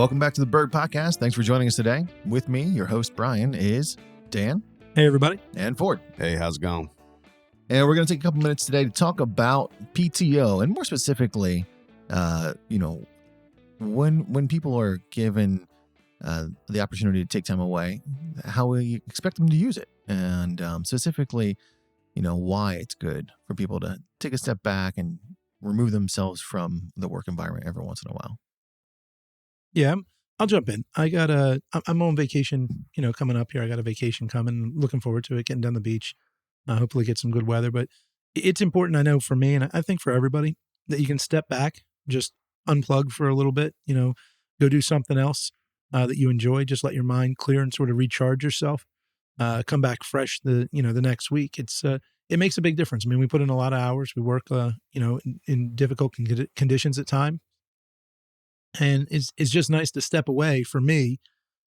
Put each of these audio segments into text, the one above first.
Welcome back to the Berg podcast. Thanks for joining us today. With me, your host, Brian, is Dan. Hey, everybody. And Ford. Hey, how's it going? And we're going to take a couple minutes today to talk about PTO, and more specifically, when people are given the opportunity to take time away, how we expect them to use it, and specifically, why it's good for people to take a step back and remove themselves from the work environment every once in a while. Yeah, I'll jump in. I'm on vacation, coming up here. I got a vacation coming, looking forward to it, getting down the beach, hopefully get some good weather. But it's important, I know, for me, and I think for everybody, that you can step back, just unplug for a little bit, go do something else that you enjoy. Just let your mind clear and sort of recharge yourself. Come back fresh the next week. It makes a big difference. I mean, we put in a lot of hours. We work, in difficult conditions at times. And it's just nice to step away for me,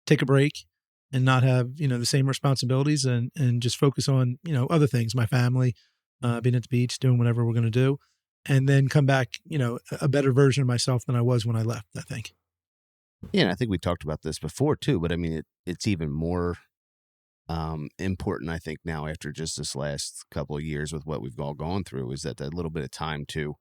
take a break and not have, the same responsibilities and just focus on, other things, my family, being at the beach, doing whatever we're going to do, and then come back, a better version of myself than I was when I left, I think. Yeah, and I think we talked about this before too, but I mean, it's even more important, I think, now after just this last couple of years with what we've all gone through, is that little bit of time to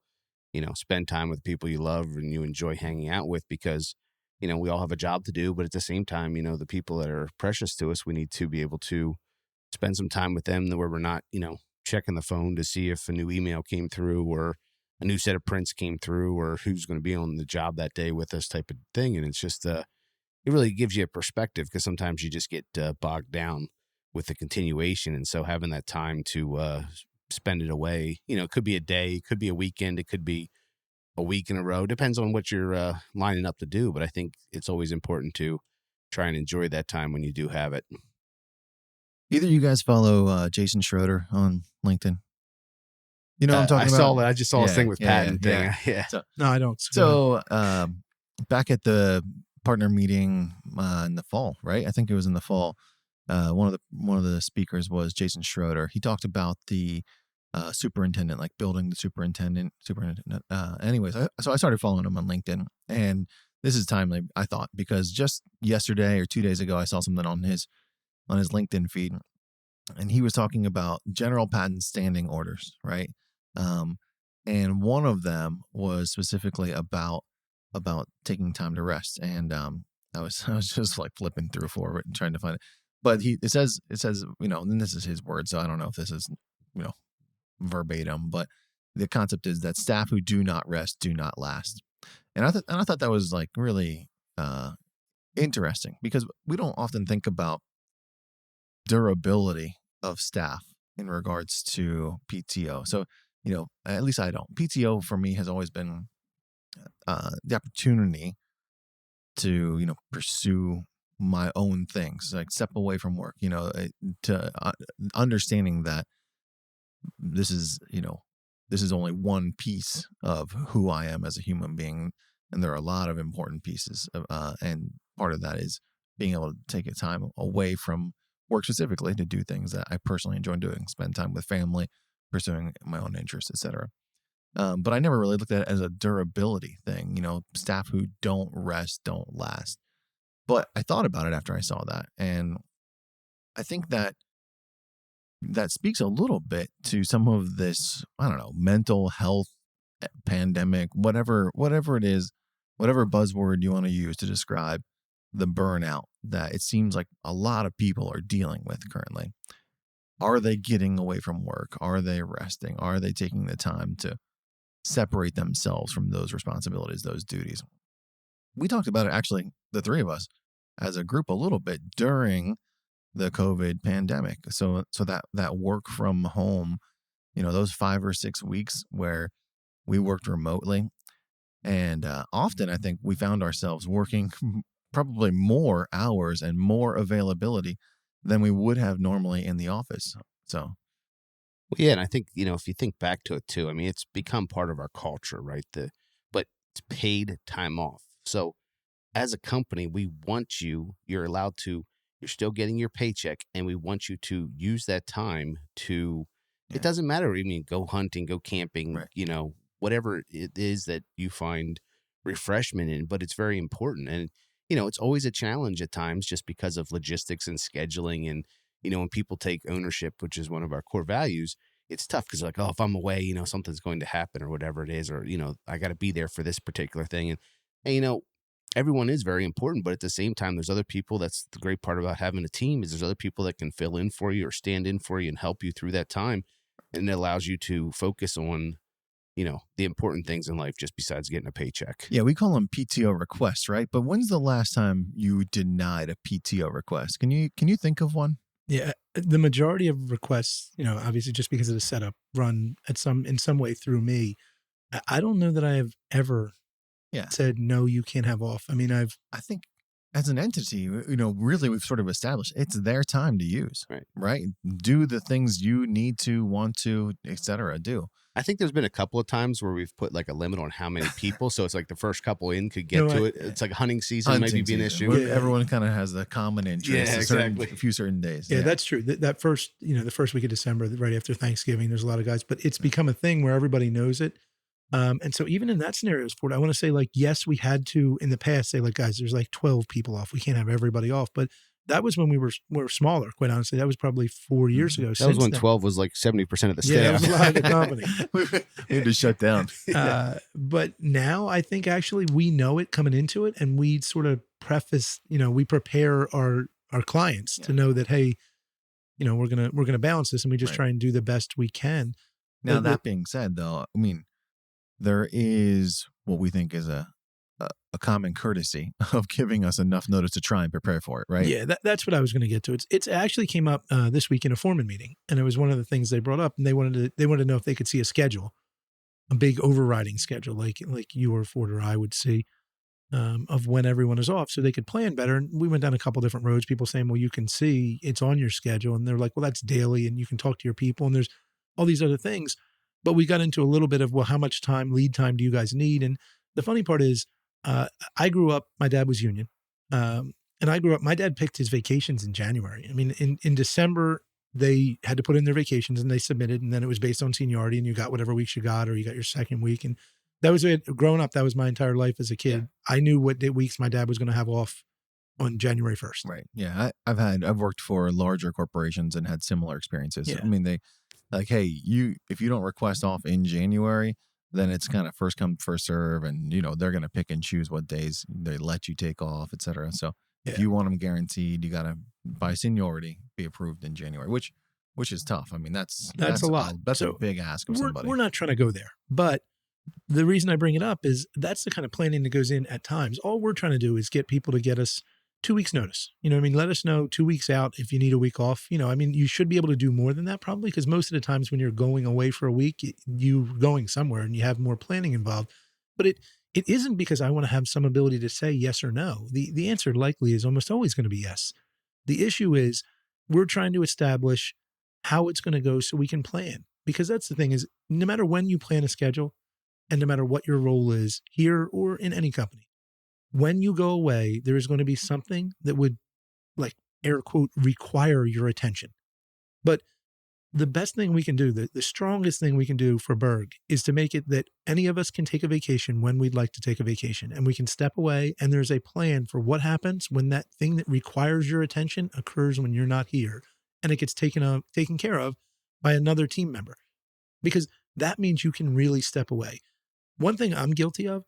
spend time with people you love and you enjoy hanging out with, because, we all have a job to do, but at the same time, the people that are precious to us, we need to be able to spend some time with them where we're not, checking the phone to see if a new email came through or a new set of prints came through or who's going to be on the job that day with us type of thing. And it's just, it really gives you a perspective, because sometimes you just get bogged down with the continuation. And so having that time to spend it away, it could be a day, it could be a weekend, it could be a week in a row, depends on what you're lining up to do. But I think it's always important to try and enjoy that time when you do have it. Either you guys follow Jason Schroeder on LinkedIn? You know what I'm talking about? I saw that. I just saw his thing with Patton thing. Yeah. So, No, I don't. So back at the partner meeting in the fall, right? I think it was in the fall. One of the speakers was Jason Schroeder. He talked about the superintendent, like building the superintendent. Anyways, so I started following him on LinkedIn, and this is timely, I thought, because just yesterday or 2 days ago, I saw something on his LinkedIn feed, and he was talking about general patent standing orders, right? And one of them was specifically about taking time to rest, and I was just like flipping through for it and trying to find it. But it says, and this is his word, so I don't know if this is, verbatim, but the concept is that staff who do not rest do not last. And I thought that was like really interesting, because we don't often think about durability of staff in regards to PTO. So, at least I don't. PTO for me has always been the opportunity to, pursue my own things, like step away from work, to understanding that this is only one piece of who I am as a human being. And there are a lot of important pieces. And part of that is being able to take a time away from work specifically to do things that I personally enjoy doing, spend time with family, pursuing my own interests, etc. But I never really looked at it as a durability thing. Staff who don't rest don't last. But I thought about it after I saw that, and I think that speaks a little bit to some of this, I don't know, mental health pandemic, whatever it is, whatever buzzword you want to use to describe the burnout that it seems like a lot of people are dealing with currently. Are they getting away from work? Are they resting? Are they taking the time to separate themselves from those responsibilities, those duties? We talked about it, actually, the three of us as a group, a little bit during the COVID pandemic. So that work from home, those 5 or 6 weeks where we worked remotely. And often I think we found ourselves working probably more hours and more availability than we would have normally in the office. So. Well, yeah. And I think, if you think back to it too, I mean, it's become part of our culture, right? But it's paid time off. So as a company, we want you're still getting your paycheck, and we want you to use that time to, it doesn't matter. I mean, go hunting, go camping, right. Whatever it is that you find refreshment in, but it's very important. And it's always a challenge at times just because of logistics and scheduling. And, when people take ownership, which is one of our core values, it's tough because like, oh, if I'm away, something's going to happen or whatever it is, or, I got to be there for this particular thing. And, everyone is very important, but at the same time, there's other people. That's the great part about having a team is there's other people that can fill in for you or stand in for you and help you through that time. And it allows you to focus on, the important things in life just besides getting a paycheck. Yeah, we call them PTO requests, right? But when's the last time you denied a PTO request? Can you think of one? Yeah, the majority of requests, obviously just because of the setup, run in some way through me. I don't know that I have ever said no, you can't have off. I mean, I think as an entity, really we've sort of established it's their time to use, right? Do the things you need to, want to, etc. do. I think there's been a couple of times where we've put like a limit on how many people. So it's like the first couple in could get to it. It's like hunting season maybe be an issue. Everyone kind of has a common interest. Yeah, exactly. A few certain days. Yeah, that's true. That first, the first week of December, right after Thanksgiving, there's a lot of guys, but it's become a thing where everybody knows it. And so even in that scenario, sport, I want to say like, yes, we had to in the past say like, guys, there's like 12 people off. We can't have everybody off. But that was when we were smaller, quite honestly. That was probably 4 years ago. That was when 12 was like 70% of the staff. Yeah, that was a lot of the company. We had to shut down. But now I think actually we know it coming into it, and we sort of preface, we prepare our clients to know that, hey, we're gonna balance this, and we just try and do the best we can. Now that being said, though, I mean, there is what we think is a common courtesy of giving us enough notice to try and prepare for it, right? Yeah, that's what I was going to get to. It actually came up this week in a foreman meeting, and it was one of the things they brought up, and they wanted to know if they could see a schedule, a big overriding schedule, like you or Ford or I would see, of when everyone is off, so they could plan better. And we went down a couple different roads. People saying, "Well, you can see it's on your schedule," and they're like, "Well, that's daily, and you can talk to your people, and there's all these other things." But we got into a little bit of, well, how much lead time do you guys need? And the funny part is, I grew up, my dad was union. And my dad picked his vacations in January. I mean, in December, they had to put in their vacations and they submitted, and then it was based on seniority, and you got whatever weeks you got, or you got your second week. And that was it. Growing up, that was my entire life as a kid. Yeah. I knew what weeks my dad was going to have off on January 1st. Right. Yeah. I've worked for larger corporations and had similar experiences. Yeah. I mean, they like, hey, if you don't request off in January, then it's kind of first come, first serve. And, they're going to pick and choose what days they let you take off, et cetera. So if you want them guaranteed, you got to, by seniority, be approved in January, which is tough. I mean, that's a lot. That's a big ask of somebody. We're not trying to go there, but the reason I bring it up is that's the kind of planning that goes in at times. All we're trying to do is get people to get us 2 weeks notice. Let us know 2 weeks out if you need a week off. You should be able to do more than that probably, because most of the times when you're going away for a week, you're going somewhere and you have more planning involved. But it isn't because I want to have some ability to say yes or no. The answer likely is almost always going to be yes. The issue is we're trying to establish how it's going to go so we can plan. Because that's the thing is, no matter when you plan a schedule and no matter what your role is here or in any company, when you go away, there is going to be something that would, like, air quote, require your attention. But the best thing we can do, the strongest thing we can do for Berg is to make it that any of us can take a vacation when we'd like to take a vacation, and we can step away, and there's a plan for what happens when that thing that requires your attention occurs when you're not here, and it gets taken care of by another team member, because that means you can really step away. One thing I'm guilty of,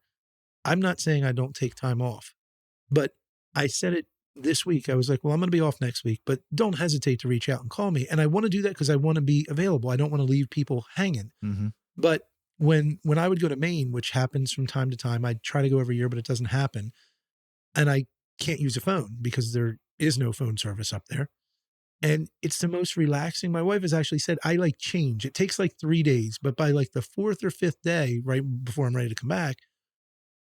I'm not saying I don't take time off, but I said it this week. I was like, well, I'm going to be off next week, but don't hesitate to reach out and call me. And I want to do that because I want to be available. I don't want to leave people hanging. Mm-hmm. But when I would go to Maine, which happens from time to time, I try to go every year, but it doesn't happen. And I can't use a phone because there is no phone service up there. And it's the most relaxing. My wife has actually said, I like change. It takes like 3 days, but by like the 4th or 5th day, right before I'm ready to come back,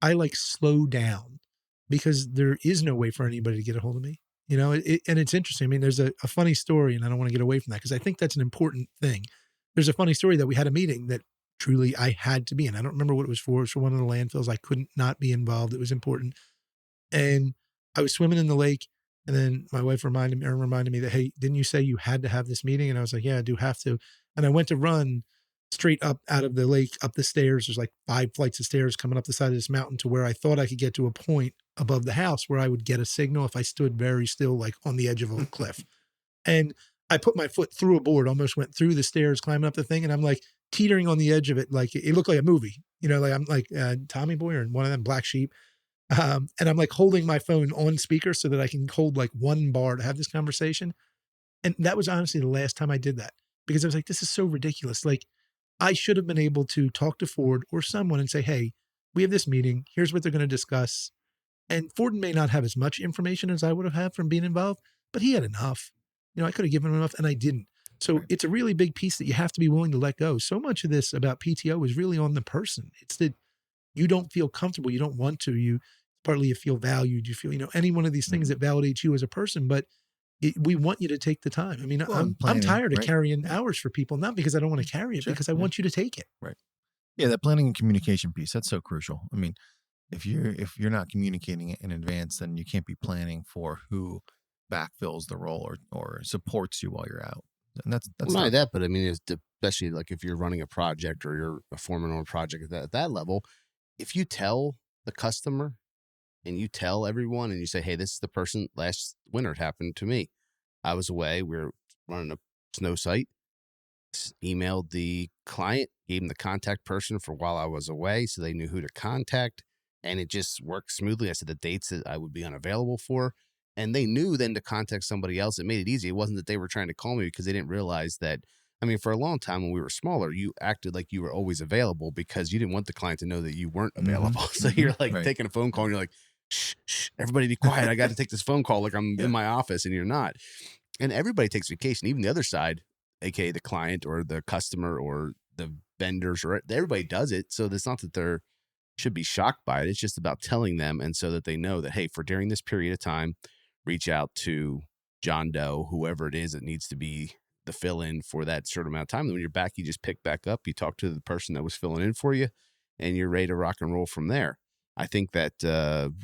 I like slow down because there is no way for anybody to get a hold of me, and it's interesting. I mean, there's a funny story, and I don't want to get away from that because I think that's an important thing. There's a funny story that we had a meeting that truly I had to be in. I don't remember what it was for. It was for one of the landfills. I couldn't not be involved. It was important. And I was swimming in the lake, and then my wife reminded me that, hey, didn't you say you had to have this meeting? And I was like, yeah, I do have to. And I went to run straight up out of the lake, up the stairs. There's like 5 flights of stairs coming up the side of this mountain to where I thought I could get to a point above the house where I would get a signal if I stood very still, like on the edge of a cliff. And I put my foot through a board, almost went through the stairs, climbing up the thing. And I'm like teetering on the edge of it. Like it looked like a movie, like I'm like Tommy Boy or one of them Black Sheep. And I'm like holding my phone on speaker so that I can hold like one bar to have this conversation. And that was honestly the last time I did that, because I was like, this is so ridiculous. Like I should have been able to talk to Ford or someone and say, hey, we have this meeting. Here's what they're going to discuss. And Ford may not have as much information as I would have had from being involved, but he had enough. I could have given him enough and I didn't. So Right. it's a really big piece that you have to be willing to let go. So much of this about PTO is really on the person. It's that you don't feel comfortable. You don't want to. Partly you feel valued. You feel, any one of these things that validates you as a person, but we want you to take the time. I mean, Well, I'm planning, tired of right? carrying hours for people, not because I don't want to carry it, Sure, because I yeah. want you to take it. Right. Yeah, that planning and communication piece, that's so crucial. I mean, if you're not communicating it in advance, then you can't be planning for who backfills the role or supports you while you're out. And that's Well, not only tough. that, but I mean, especially like if you're running a project or you're a foreman on a project at that level, if you tell the customer and you tell everyone and you say, hey, this is the person last winter it happened to me. I was away. We were running a snow site, emailed the client, gave them the contact person for while I was away so they knew who to contact. And it just worked smoothly. I said the dates that I would be unavailable for. And they knew then to contact somebody else. It made it easy. It wasn't that they were trying to call me because they didn't realize that. I mean, for a long time when we were smaller, you acted like you were always available because you didn't want the client to know that you weren't available. So you're like Right. taking a phone call and you're like, shh, everybody be quiet. I got to take this phone call like I'm in my office, and you're not. And everybody takes vacation, even the other side, aka the client or the customer or the vendors, or everybody does it. So it's not that they're should be shocked by it. It's just about telling them, and so that they know that, hey, for during this period of time, reach out to John Doe, whoever it is that needs to be the fill in for that certain amount of time. And when you're back, you just pick back up, you talk to the person that was filling in for you, and you're ready to rock and roll from there. I think that,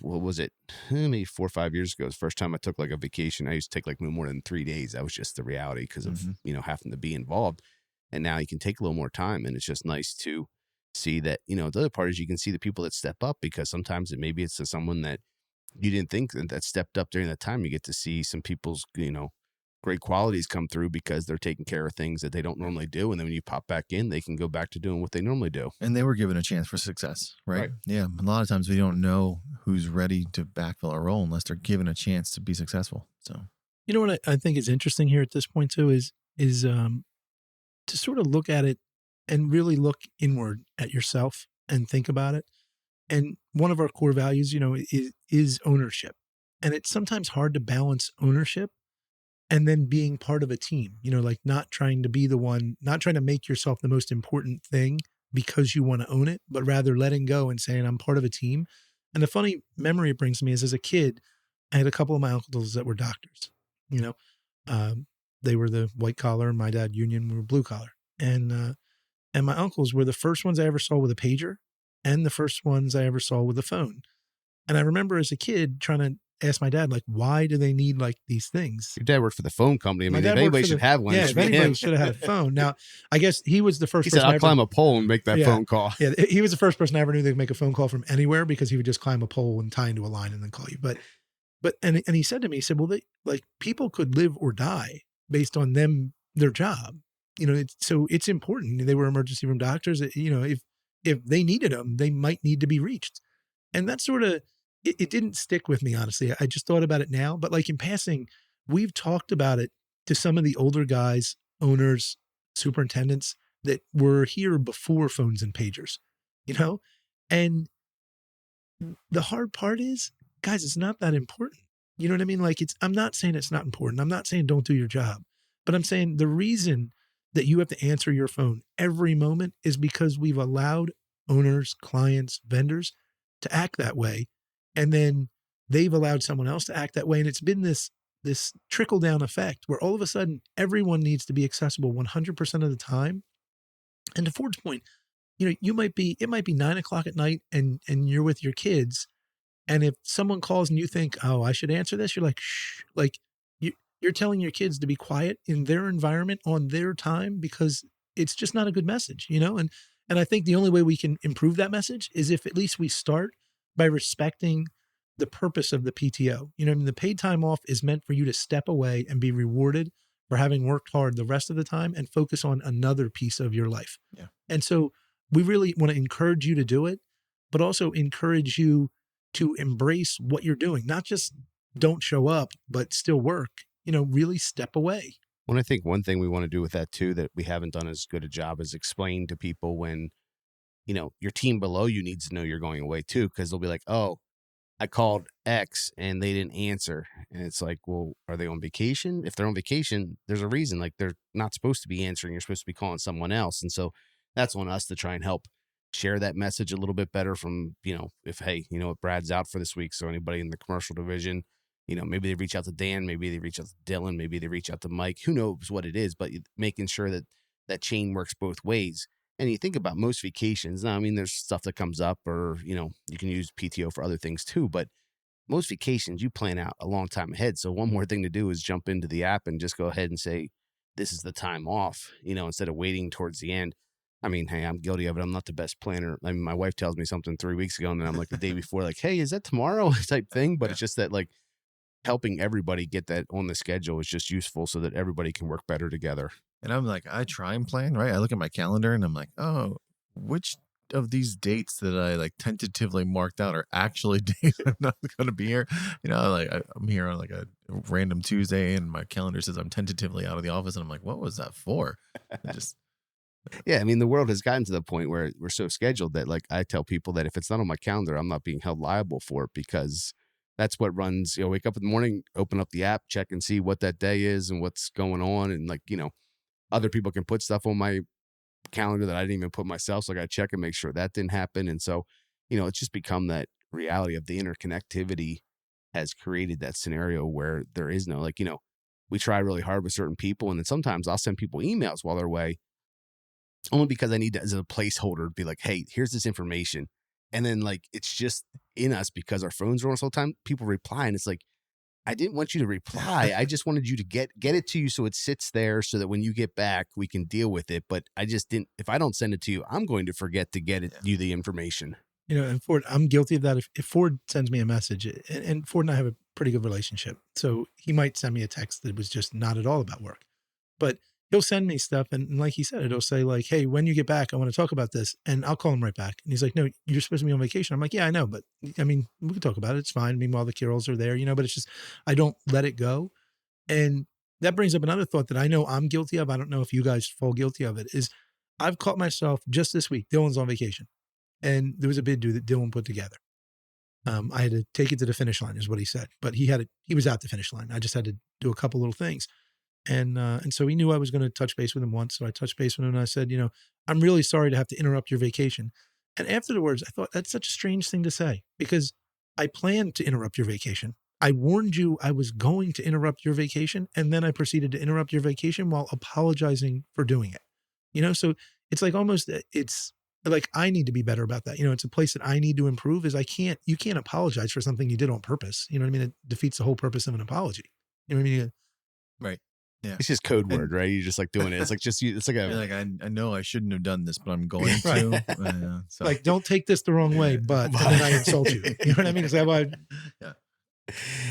what was it? Maybe 4 or 5 years ago, it was the first time I took like a vacation. I used to take like no more than 3 days. That was just the reality because of, having to be involved. And now you can take a little more time, and it's just nice to see that, the other part is you can see the people that step up, because sometimes maybe it's to someone that you didn't think that stepped up during that time. You get to see some people's, great qualities come through because they're taking care of things that they don't normally do. And then when you pop back in, they can go back to doing what they normally do. And they were given a chance for success, right? Right. Yeah. A lot of times we don't know who's ready to backfill a role unless they're given a chance to be successful. So, You know what I think is interesting here at this point too is to sort of look at it and really look inward at yourself and think about it. And one of our core values, is ownership. And it's sometimes hard to balance ownership and then being part of a team, like not trying to be the one, not trying to make yourself the most important thing because you want to own it, but rather letting go and saying, I'm part of a team. And the funny memory it brings to me is, as a kid, I had a couple of my uncles that were doctors, they were the white collar, and my dad union, we were blue collar. And my uncles were the first ones I ever saw with a pager and the first ones I ever saw with a phone. And I remember as a kid trying to ask my dad, like, why do they need like these things? Your dad worked for the phone company. I My mean, dad if worked anybody for should the- have one, Yeah, it if should be anybody him. should have had a phone. Now, I guess he was the first He person said, I I'll ever- climb a pole and make that Yeah. phone call. Yeah, he was the first person I ever knew that could make a phone call from anywhere, because he would just climb a pole and tie into a line and then call you. But and he said to me, he said, well, people could live or die based on their job. So it's important. They were emergency room doctors. If they needed them, they might need to be reached. And that sort of, it didn't stick with me, honestly. I just thought about it now, but like in passing, we've talked about it to some of the older guys, owners, superintendents that were here before phones and pagers, and the hard part is, guys, it's not that important. You know what I mean? Like I'm not saying it's not important. I'm not saying don't do your job, but I'm saying the reason that you have to answer your phone every moment is because we've allowed owners, clients, vendors to act that way. And then they've allowed someone else to act that way. And it's been this trickle down effect where all of a sudden everyone needs to be accessible 100% of the time. And to Ford's point, it might be 9:00 at night and you're with your kids. And if someone calls and you think, oh, I should answer this, you're like, shh, like you're telling your kids to be quiet in their environment on their time because it's just not a good message, and I think the only way we can improve that message is if at least we start by respecting the purpose of the PTO. I mean, the paid time off is meant for you to step away and be rewarded for having worked hard the rest of the time and focus on another piece of your life. Yeah. And so we really want to encourage you to do it, but also encourage you to embrace what you're doing, not just don't show up, but still work, really step away. Well, I think one thing we want to do with that too, that we haven't done as good a job, is explain to people when, your team below you needs to know you're going away too. Cause they'll be like, oh, I called X and they didn't answer. And it's like, well, are they on vacation? If they're on vacation, there's a reason. Like, they're not supposed to be answering. You're supposed to be calling someone else. And so that's on us to try and help share that message a little bit better from, if, hey, Brad's out for this week. So anybody in the commercial division, maybe they reach out to Dan, maybe they reach out to Dylan, maybe they reach out to Mike, who knows what it is, but making sure that that chain works both ways. And you think about most vacations. Now, I mean, there's stuff that comes up, or, you can use PTO for other things too, but most vacations you plan out a long time ahead. So one more thing to do is jump into the app and just go ahead and say, this is the time off, instead of waiting towards the end. I mean, hey, I'm guilty of it. I'm not the best planner. I mean, my wife tells me something 3 weeks ago, and then I'm like the day before, like, hey, is that tomorrow type thing? But it's just that, like, helping everybody get that on the schedule is just useful so that everybody can work better together. And I'm like, I try and plan, right? I look at my calendar and I'm like, oh, which of these dates that I like tentatively marked out are actually days I'm not going to be here? Like I'm here on like a random Tuesday and my calendar says I'm tentatively out of the office. And I'm like, what was that for? Yeah, I mean, the world has gotten to the point where we're so scheduled that, like, I tell people that if it's not on my calendar, I'm not being held liable for it, because that's what runs, wake up in the morning, open up the app, check and see what that day is and what's going on. And, like, other people can put stuff on my calendar that I didn't even put myself. So I got to check and make sure that didn't happen. And so, it's just become that reality of the interconnectivity has created that scenario where there is no, like, we try really hard with certain people. And then sometimes I'll send people emails while they're away, only because I need to, as a placeholder, be like, hey, here's this information. And then, like, it's just in us because our phones are on all the time. People reply and it's like, I didn't want you to reply. I just wanted you to get it to you so it sits there so that when you get back, we can deal with it. But I just didn't, if I don't send it to you, I'm going to forget to get you the information. And Ford, I'm guilty of that. If Ford sends me a message, and Ford and I have a pretty good relationship, so he might send me a text that was just not at all about work, but he'll send me stuff. And like he said, it'll say like, hey, when you get back, I want to talk about this. And I'll call him right back. And he's like, no, you're supposed to be on vacation. I'm like, yeah, I know. But I mean, we can talk about it. It's fine. Meanwhile, the Kirrills are there, but it's just, I don't let it go. And that brings up another thought that I know I'm guilty of. I don't know if you guys fall guilty of it, is I've caught myself just this week. Dylan's on vacation and there was a bid due that Dylan put together. I had to take it to the finish line is what he said, but he was at the finish line. I just had to do a couple little things. And so he knew I was going to touch base with him once. So I touched base with him and I said, I'm really sorry to have to interrupt your vacation. And afterwards, I thought that's such a strange thing to say, because I planned to interrupt your vacation. I warned you I was going to interrupt your vacation. And then I proceeded to interrupt your vacation while apologizing for doing it. So it's like almost, it's like, I need to be better about that. It's a place that I need to improve, is you can't apologize for something you did on purpose. You know what I mean? It defeats the whole purpose of an apology. You know what I mean? Right. Yeah. It's just code word, right? You're just like doing it. It's like it's like I know I shouldn't have done this, but I'm going to. So. Like, don't take this the wrong way, but and then I insult you. You know what I mean? Is that why? Yeah.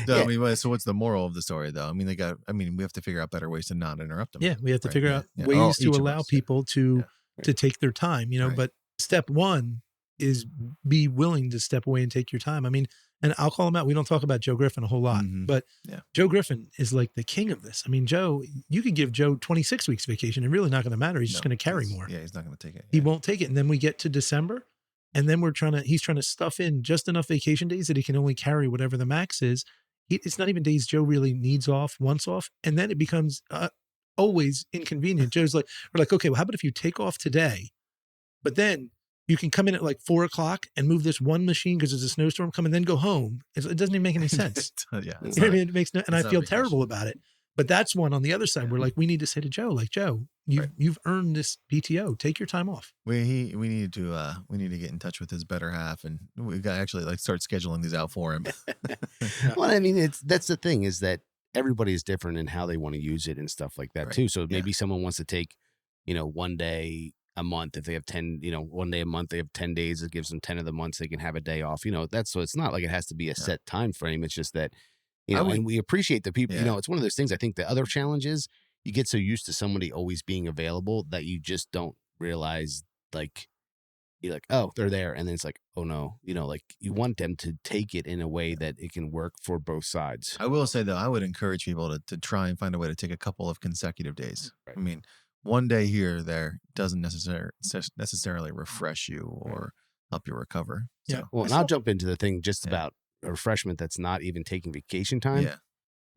So, yeah. I mean, so what's the moral of the story, though? I mean, we have to figure out better ways to not interrupt them. Yeah, we have to figure out ways to allow people to take their time. But step one is be willing to step away and take your time. I mean, and I'll call him out. We don't talk about Joe Griffin a whole lot, but Joe Griffin is like the king of this. I mean, Joe, you could give Joe 26 weeks vacation and really not going to matter. He's just going to carry more. Yeah, he's not going to take it. He won't take it. And then we get to December and then he's trying to stuff in just enough vacation days that he can only carry whatever the max is. It's not even days Joe really needs off, wants off. And then it becomes always inconvenient. Joe's like, we're like, okay, well, how about if you take off today, but then you can come in at like 4:00 and move this one machine because there's a snowstorm coming, then go home. It doesn't even make any sense. It makes no, and I feel terrible about it. But that's one on the other side where, like, we need to say to Joe, like, Joe, you've earned this PTO. Take your time off. We need to get in touch with his better half, and we got to actually like start scheduling these out for him. Well, I mean, that's the thing, is that everybody is different in how they want to use it and stuff like that too. So maybe someone wants to take one day a month. If they have 10, one day a month, they have 10 days. It gives them 10 of the months they can have a day off. So it's not like it has to be a set time frame. It's just that, and we appreciate the people. It's one of those things. I think the other challenge is you get so used to somebody always being available that you just don't realize, like, you're like, oh, they're there. And then it's like, oh no, like you want them to take it in a way that it can work for both sides. I will say though, I would encourage people to try and find a way to take a couple of consecutive days. Right. I mean, one day here or there doesn't necessarily refresh you or help you recover. So. Yeah. Well, and I'll jump into the thing just about a refreshment that's not even taking vacation time. Yeah.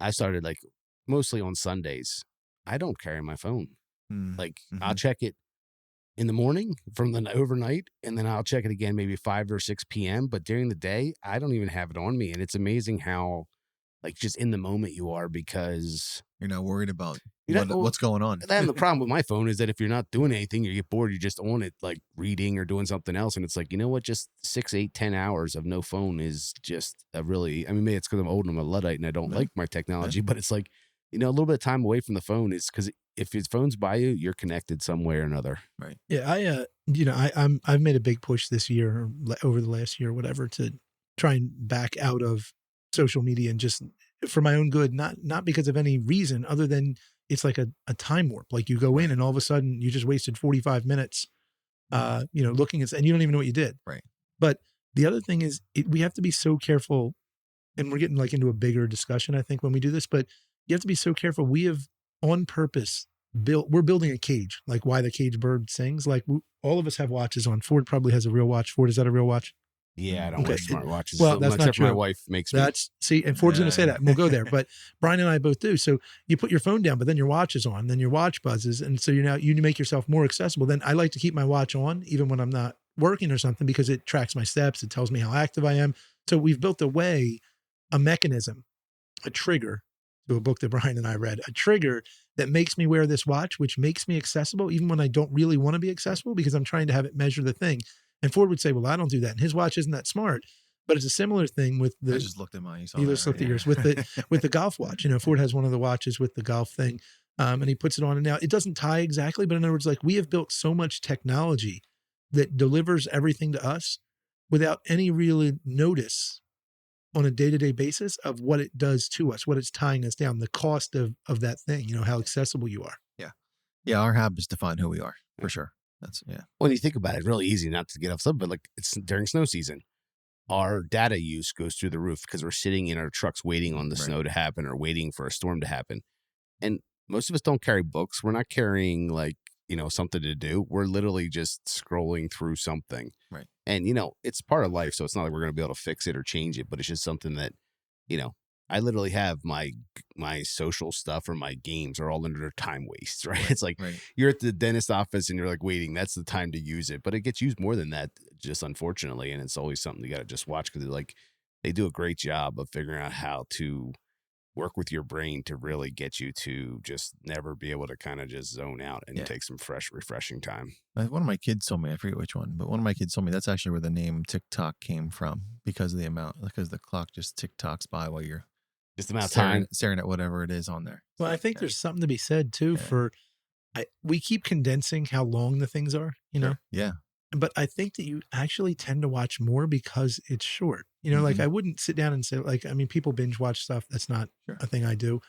I started like mostly on Sundays. I don't carry my phone. I'll check it in the morning from the overnight, and then I'll check it again maybe 5 or 6 p.m. But during the day, I don't even have it on me. And it's amazing how like just in the moment you are, because you're not worried about what's going on. And the problem with my phone is that if you're not doing anything, you get bored, you're just on it, like reading or doing something else. And it's like, you know what, just 6, 8, 10 hours of no phone is just maybe it's because I'm old and I'm a Luddite and I don't like my technology, but it's like, a little bit of time away from the phone is because if his phone's by you, you're connected some way or another. Right. Yeah. I've made a big push this year, or over the last year, or whatever, to try and back out of social media and just for my own good, not because of any reason other than it's like a time warp. Like you go in and all of a sudden you just wasted 45 minutes, looking at, and you don't even know what you did. Right. But the other thing is we have to be so careful, and we're getting like into a bigger discussion, I think, when we do this, but you have to be so careful. We have on purpose we're building a cage, like why the cage bird sings. Like all of us have watches on. Ford probably has a real watch. Ford, is that a real watch? Yeah, I don't wear smart watches. Well, that's not true. My wife makes me. And Ford's going to say that, and we'll go there. But Brian and I both do. So you put your phone down, but then your watch is on, then your watch buzzes. And so you make yourself more accessible. Then I like to keep my watch on, even when I'm not working or something, because it tracks my steps. It tells me how active I am. So we've built a mechanism, a trigger, to a book that Brian and I read, a trigger that makes me wear this watch, which makes me accessible, even when I don't really want to be accessible, because I'm trying to have it measure the thing. And Ford would say, well, I don't do that. And his watch isn't that smart. But it's a similar thing with I just looked at mine. You just looked at yours with the golf watch. Ford has one of the watches with the golf thing, and he puts it on. And now it doesn't tie exactly, but in other words, like we have built so much technology that delivers everything to us without any real notice on a day-to-day basis of what it does to us, what it's tying us down, the cost of that thing, how accessible you are. Yeah. Yeah. Our habits define who we are, for sure. When you think about it, it's really easy not to get off something, but like it's during snow season, our data use goes through the roof because we're sitting in our trucks waiting on the snow to happen or waiting for a storm to happen. And most of us don't carry books. We're not carrying something to do. We're literally just scrolling through something. Right. And, it's part of life. So it's not like we're going to be able to fix it or change it, but it's just something that, I literally have my social stuff or my games are all under time waste, right? It's like you're at the dentist office and you're like waiting. That's the time to use it. But it gets used more than that, just unfortunately. And it's always something you got to just watch because they do a great job of figuring out how to work with your brain to really get you to just never be able to kind of just zone out and take some fresh, refreshing time. One of my kids told me, I forget which one, but one of my kids told me that's actually where the name TikTok came from because of the clock just tick-tocks by while you're just the amount of time staring at whatever it is on there. Well, I think there's something to be said too we keep condensing how long the things are, Sure. Yeah. But I think that you actually tend to watch more because it's short. Like I wouldn't sit down and say, people binge watch stuff. That's not a thing I do.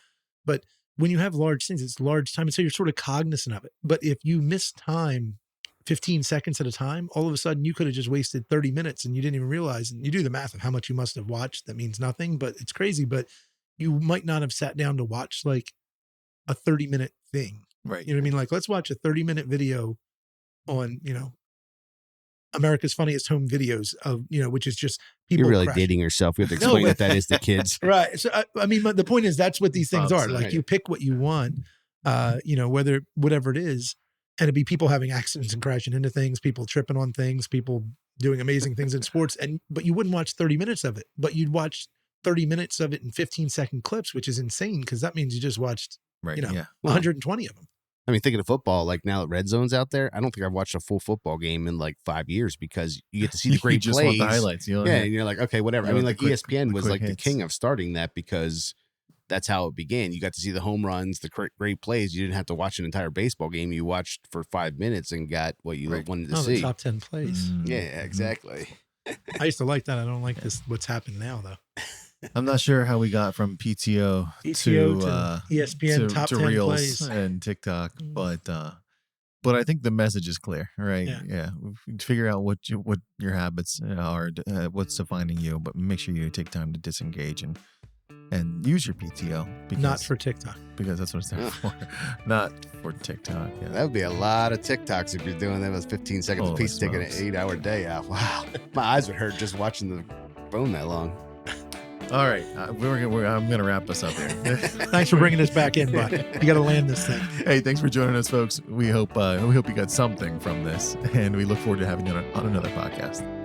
But when you have large things, it's large time. And so you're sort of cognizant of it. But if you miss time 15 seconds at a time, all of a sudden you could have just wasted 30 minutes and you didn't even realize. And you do the math of how much you must have watched. That means nothing, but it's crazy. But you might not have sat down to watch like a 30-minute thing. Right. You know what I mean? Like, let's watch a 30-minute video on, America's Funniest Home Videos of, which is just people. You're really crashing. dating yourself. You have to explain that is to kids. Right. So, the point is that's what these things are. Like you pick what you want, whatever it is, and it'd be people having accidents and crashing into things, people tripping on things, people doing amazing things in sports. But you wouldn't watch 30 minutes of it, but you'd watch 30 minutes of it in 15-second clips, which is insane because that means you just watched, 120 of them. I mean, thinking of football, like now that Red Zone's out there, I don't think I've watched a full football game in like 5 years because you get to see the great just plays. Want the highlights. And you're like, okay, whatever. I mean, like ESPN was like the king of starting that because that's how it began. You got to see the home runs, the great plays. You didn't have to watch an entire baseball game. You watched for 5 minutes and got what you wanted to see. The top 10 plays. Yeah, exactly. I used to like that. I don't like this. What's happened now, though. I'm not sure how we got from PTO to ESPN top 10 Reels plays and TikTok, but I think the message is clear, right? Yeah. Figure out what your habits are, what's defining you, but make sure you take time to disengage and use your PTO. Not for TikTok. Because that's what it's there for. Not for TikTok. Yeah. That would be a lot of TikToks if you're doing that with 15 seconds a piece, taking an 8-hour day out. Wow. My eyes would hurt just watching the phone that long. All right. I'm going to wrap us up here. Thanks for bringing us back in, bud. You got to land this thing. Hey, thanks for joining us, folks. We hope you got something from this, and we look forward to having you on another podcast.